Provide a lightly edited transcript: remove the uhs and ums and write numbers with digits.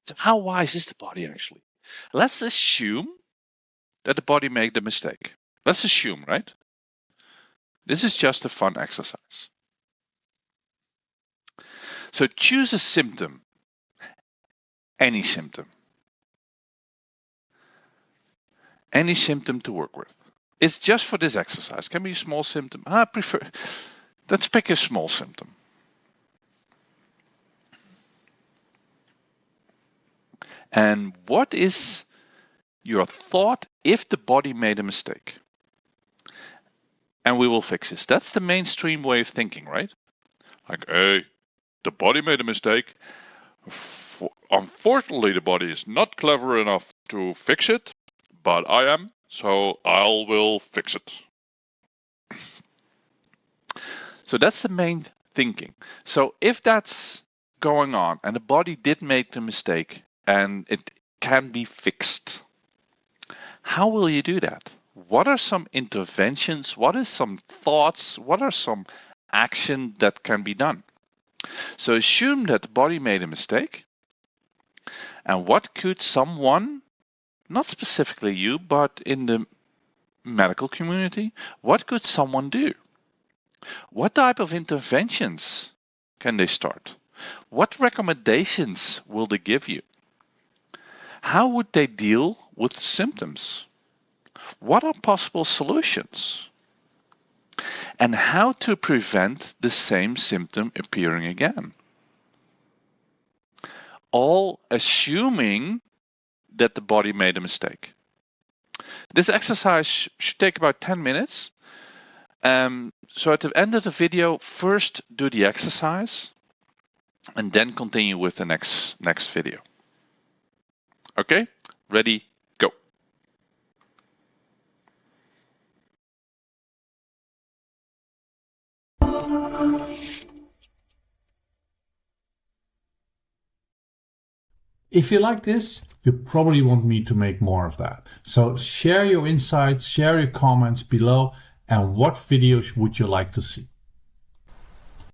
So how wise is the body actually? Let's assume that the body made the mistake. Let's assume, right? This is just a fun exercise. So choose a symptom, any symptom to work with. It's just for this exercise. Can be a small symptom. I prefer, let's pick a small symptom. And what is your thought if the body made a mistake? And we will fix this. That's the mainstream way of thinking, right? Like, hey, the body made a mistake. Unfortunately, the body is not clever enough to fix it, but I am, so I will fix it. So that's the main thinking. So if that's going on and the body did make the mistake and it can be fixed, how will you do that? What are some interventions? What are some thoughts? What are some action that can be done? So assume that the body made a mistake. And what could someone, not specifically you, but in the medical community, what could someone do? What type of interventions can they start? What recommendations will they give you? How would they deal with symptoms? What are possible solutions? And how to prevent the same symptom appearing again? All assuming that the body made a mistake. This exercise should take about 10 minutes. So at the end of the video, first do the exercise and then continue with the next video. Okay, ready, go. If you like this, you probably want me to make more of that. So share your insights, share your comments below, and what videos would you like to see?